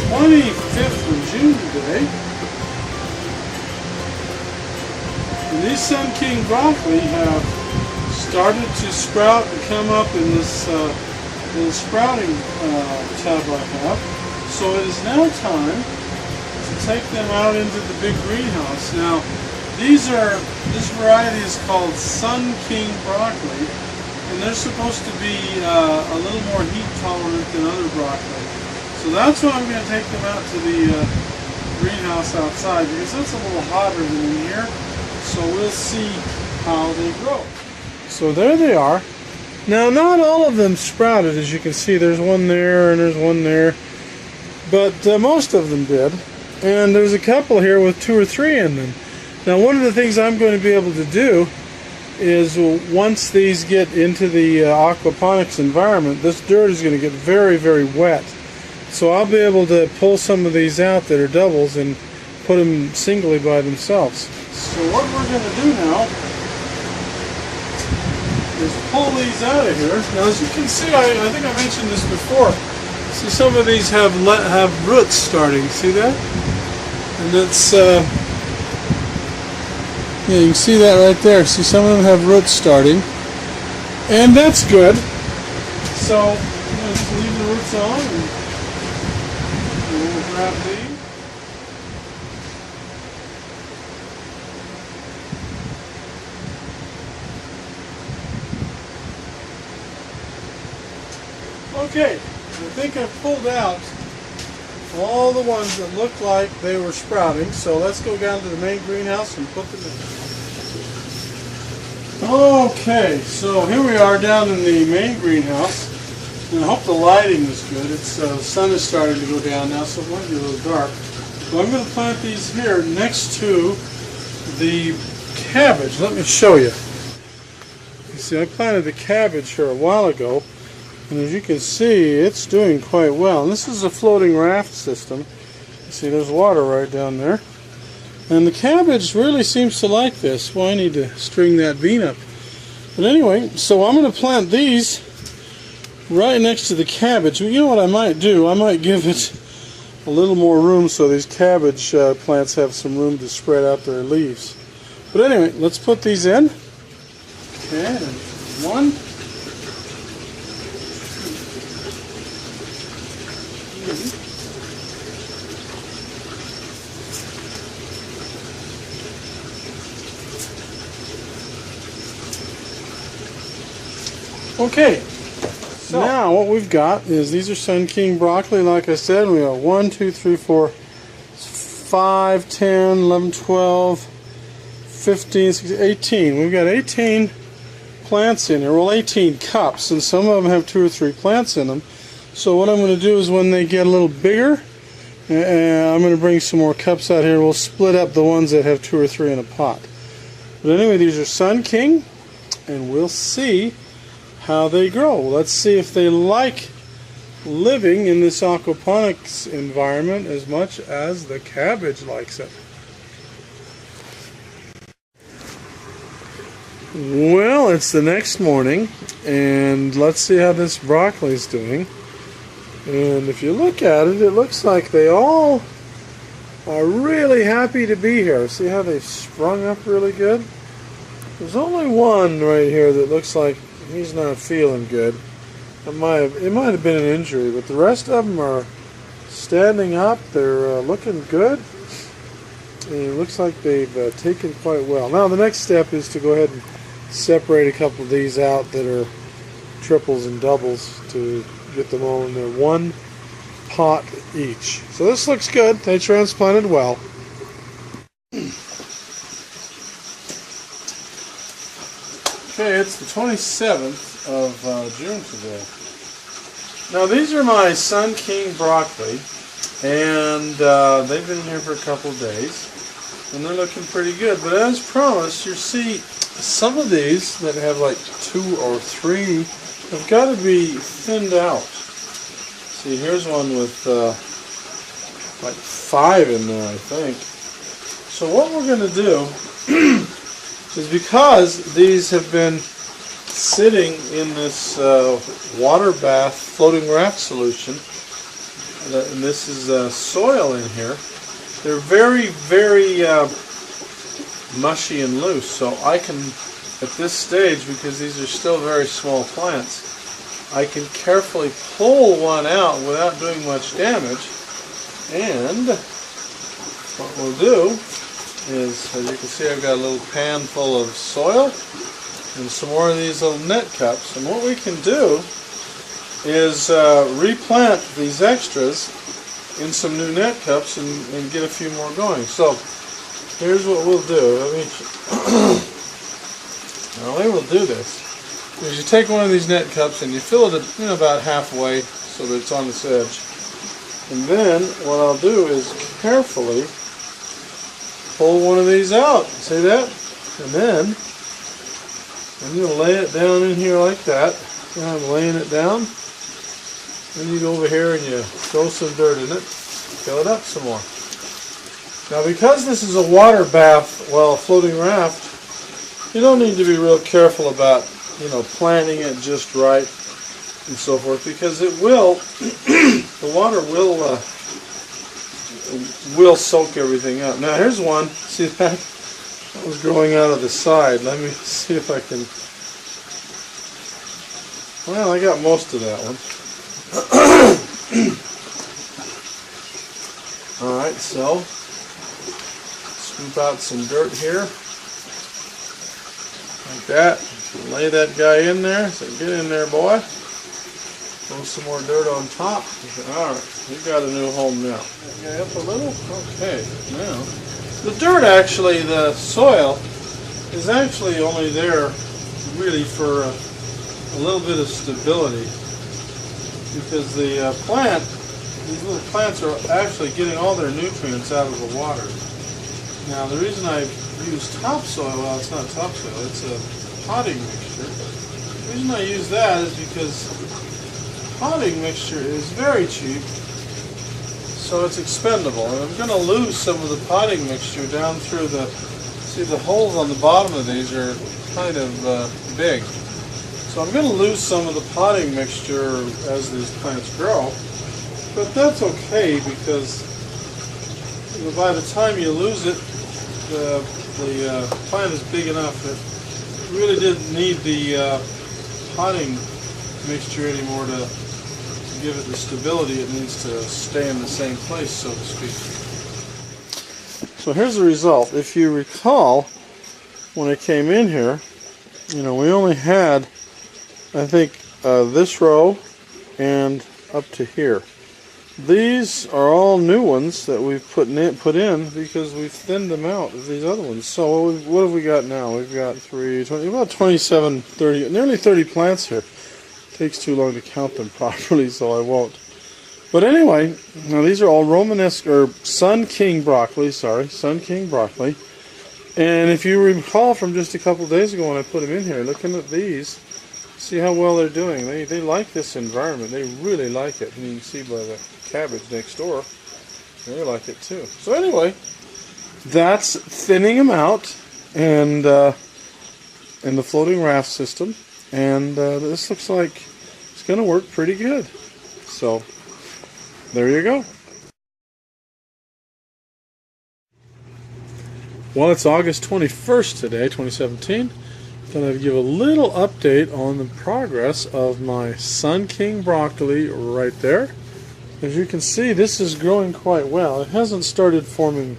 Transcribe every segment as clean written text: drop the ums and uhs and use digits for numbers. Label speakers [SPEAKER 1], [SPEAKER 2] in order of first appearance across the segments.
[SPEAKER 1] 25th of June today. And these Sun King broccoli have started to sprout and come up in this little sprouting tub I have. So it is now time to take them out into the big greenhouse. Now, this variety is called Sun King broccoli, and they're supposed to be a little more heat tolerant than other broccoli. So that's why I'm going to take them out to the greenhouse outside, because it's a little hotter than in here. So we'll see how they grow. So there they are. Now, not all of them sprouted, as you can see. There's one there and there's one there, but most of them did. And there's a couple here with 2 or 3 in them. Now, one of the things I'm going to be able to do is, once these get into the aquaponics environment, this dirt is going to get very, very wet. So I'll be able to pull some of these out that are doubles and put them singly by themselves. So what we're going to do now is pull these out of here. Now, as you can see, I think I mentioned this before. See, some of these have roots starting. See that? And it's yeah, you can see that right there. See, some of them have roots starting, and that's good. So I'm going to just leave the roots on, and we'll grab these. Okay, I think I've pulled out all the ones that looked like they were sprouting, so let's go down to the main greenhouse and put them in. Okay, so here we are down in the main greenhouse, and I hope the lighting is good. It's the sun is starting to go down now, so it might be a little dark. So I'm going to plant these here next to the cabbage. Let me show you. You see, I planted the cabbage here a while ago, and as you can see, it's doing quite well. And this is a floating raft system. You see, there's water right down there. And the cabbage really seems to like this. Well, I need to string that bean up. But anyway, so I'm going to plant these right next to the cabbage. Well, you know what I might do? I might give it a little more room so these cabbage plants have some room to spread out their leaves. But anyway, let's put these in. Okay, one. Okay, so now what we've got is, these are Sun King broccoli, like I said. We got 1, 2, 3, 4, 5, 10, 11, 12, 15, 16, 18. We've got 18 plants in here. Well, 18 cups, and some of them have 2 or 3 plants in them. So what I'm going to do is, when they get a little bigger, I'm going to bring some more cups out here. We'll split up the ones that have 2 or 3 in a pot. But anyway, these are Sun King, and we'll see how they grow. Let's see if they like living in this aquaponics environment as much as the cabbage likes it. Well, it's the next morning, and let's see how this broccoli is doing. And if you look at it, it looks like they all are really happy to be here. See how they've sprung up really good? There's only one right here that looks like he's not feeling good. It might have been an injury, but the rest of them are standing up. They're looking good. And it looks like they've taken quite well. Now the next step is to go ahead and separate a couple of these out that are triples and doubles to get them all in there. 1 pot each. So this looks good. They transplanted well. Okay, it's the 27th of June today. Now these are my Sun King broccoli, and they've been here for a couple of days, and they're looking pretty good. But as promised, you see, some of these that have like 2 or 3 have got to be thinned out. See, here's one with like 5 in there, I think. So what we're going to do is, because these have been sitting in this water bath floating raft solution, and this is soil in here. They're very, very mushy and loose, so I can, at this stage, because these are still very small plants, I can carefully pull one out without doing much damage. And what we'll do is, as you can see, I've got a little pan full of soil and some more of these little net cups. And what we can do is replant these extras in some new net cups and get a few more going. So here's what we'll do. Now, the way we'll do this is you take one of these net cups and you fill it about halfway so that it's on its edge. And then what I'll do is carefully pull one of these out. See that? And then I'm going to lay it down in here like that. And I'm laying it down. Then you go over here and you throw some dirt in it. Fill it up some more. Now, because this is a water bath, well, a floating raft, you don't need to be real careful about, planting it just right and so forth, because it will, the water will soak everything up. Now, here's one. See that? That was growing out of the side. Let me see if I can. Well, I got most of that one. Alright, so scoop out some dirt here. Like that. Lay that guy in there. So get in there, boy. Throw some more dirt on top. Alright, you've got a new home now. That guy up a little? Okay, now. The dirt actually, the soil, is actually only there really for a little bit of stability. Because the these little plants are actually getting all their nutrients out of the water. Now, the reason I use topsoil, well, it's not topsoil, it's a potting mixture. The reason I use that is because potting mixture is very cheap, so it's expendable. And I'm going to lose some of the potting mixture down through the, see the holes on the bottom of these are kind of big. So I'm going to lose some of the potting mixture as these plants grow, but that's okay because by the time you lose it, the plant is big enough that it really didn't need the potting mixture anymore to give it the stability it needs to stay in the same place, so to speak. So here's the result. If you recall, when I came in here, we only had, I think, this row and up to here. These are all new ones that we've put in because we've thinned them out of these other ones. So what have we got now? We've got about 27, 30, nearly 30 plants here. It takes too long to count them properly, so I won't. But anyway, now these are all Romanesque, or Sun King broccoli, Sun King broccoli. And if you recall from just a couple days ago when I put them in here, looking at these, see how well they're doing. They like this environment. They really like it. And you can see by the cabbage next door, they like it too. So anyway, that's thinning them out and in the floating raft system. And this looks like it's going to work pretty good. So there you go. Well, it's August 21st today, 2017. Thought I'd give a little update on the progress of my Sun King broccoli right there. As you can see, this is growing quite well. It hasn't started forming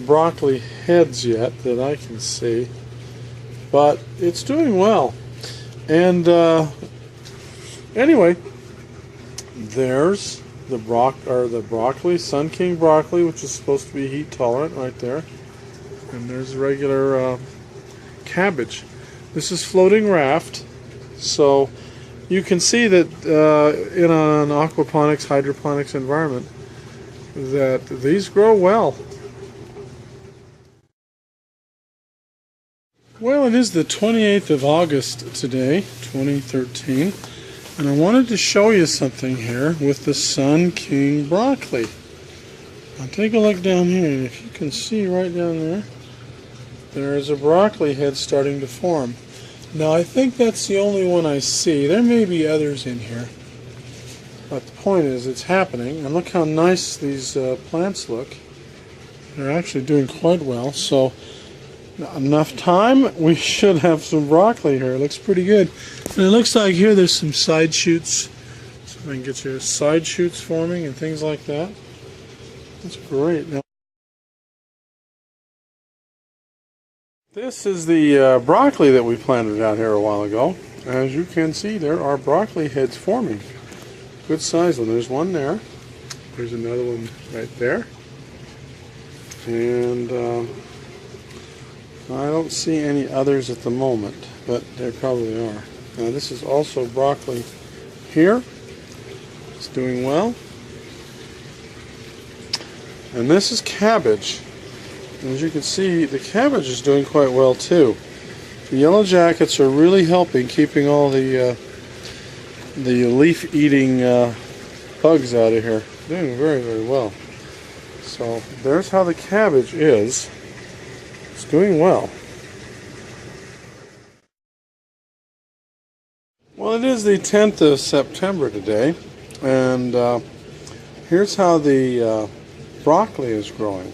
[SPEAKER 1] broccoli heads yet that I can see, but it's doing well. And anyway, there's the broccoli, Sun King broccoli, which is supposed to be heat tolerant right there. And there's regular cabbage. This is floating raft, so you can see that in an aquaponics, hydroponics environment that these grow well. Well, it is the 28th of August today, 2013, and I wanted to show you something here with the Sun King broccoli. Now take a look down here, and if you can see right down there, there's a broccoli head starting to form. Now I think that's the only one I see. There may be others in here. But the point is, it's happening, and look how nice these plants look. They're actually doing quite well. So, enough time, we should have some broccoli here. It looks pretty good. And it looks like here there's some side shoots. So if I can get your side shoots forming and things like that. That's great. Now, this is the broccoli that we planted out here a while ago. As you can see, there are broccoli heads forming. Good size one. There's one there. There's another one right there. And I don't see any others at the moment, but there probably are. Now this is also broccoli here. It's doing well. And this is cabbage. And as you can see, the cabbage is doing quite well too. The yellow jackets are really helping keeping all the leaf-eating bugs out of here. Doing very, very well. So there's how the cabbage is. It's doing well. Well, it is the 10th of September today, and here's how the broccoli is growing.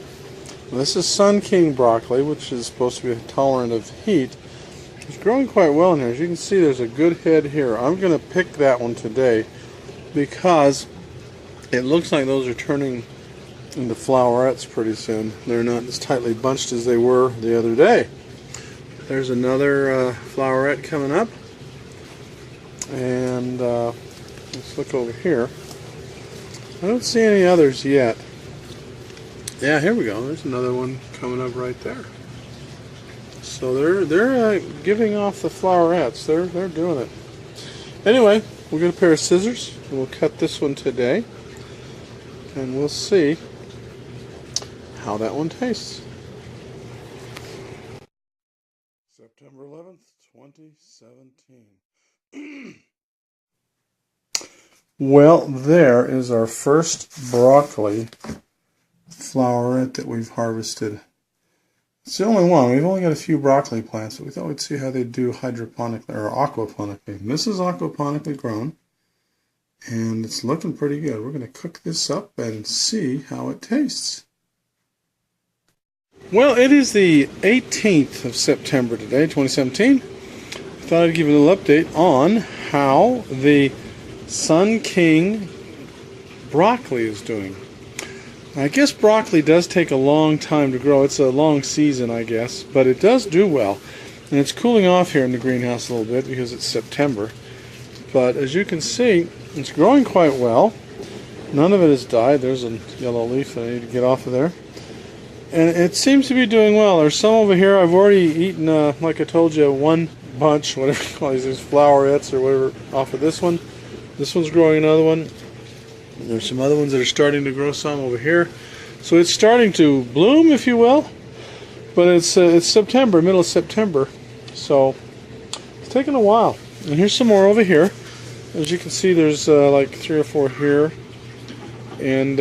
[SPEAKER 1] This is Sun King broccoli, which is supposed to be tolerant of heat. It's growing quite well in here. As you can see, there's a good head here. I'm going to pick that one today because it looks like those are turning into flowerets pretty soon. They're not as tightly bunched as they were the other day. There's another floweret coming up. And let's look over here. I don't see any others yet. Yeah, here we go. There's another one coming up right there. So they're giving off the flowerets. They're doing it. Anyway, we'll get a pair of scissors and we'll cut this one today, and we'll see how that one tastes. September 11th, 2017. Well, there is our first broccoli floweret that we've harvested. It's the only one. We've only got a few broccoli plants, but we thought we'd see how they do hydroponically or aquaponically. This is aquaponically grown, and it's looking pretty good. We're going to cook this up and see how it tastes. Well, it is the 18th of September today, 2017. I thought I'd give you a little update on how the Sun King broccoli is doing. I guess broccoli does take a long time to grow. It's a long season, I guess, but it does do well. And it's cooling off here in the greenhouse a little bit because it's September. But as you can see, it's growing quite well. None of it has died. There's a yellow leaf that I need to get off of there. And it seems to be doing well. There's some over here. I've already eaten, like I told you, one bunch, whatever you call these flowerets or whatever, off of this one. This one's growing another one. There's some other ones that are starting to grow some over here. So it's starting to bloom, if you will. But it's September, middle of September. So it's taking a while. And here's some more over here. As you can see, there's like 3 or 4 here. And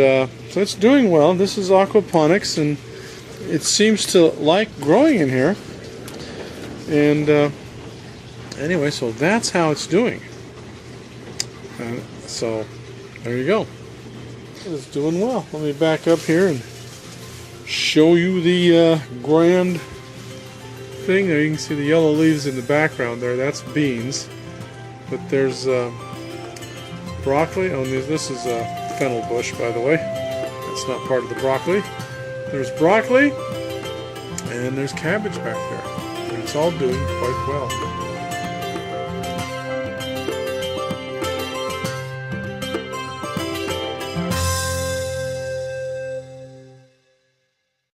[SPEAKER 1] so it's doing well. This is aquaponics, and it seems to like growing in here. And anyway, so that's how it's doing. So there you go. It's doing well. Let me back up here and show you the grand thing. There you can see the yellow leaves in the background there. That's beans. But there's broccoli. Oh, this is a fennel bush, by the way. That's not part of the broccoli. There's broccoli, and there's cabbage back there. And it's all doing quite well.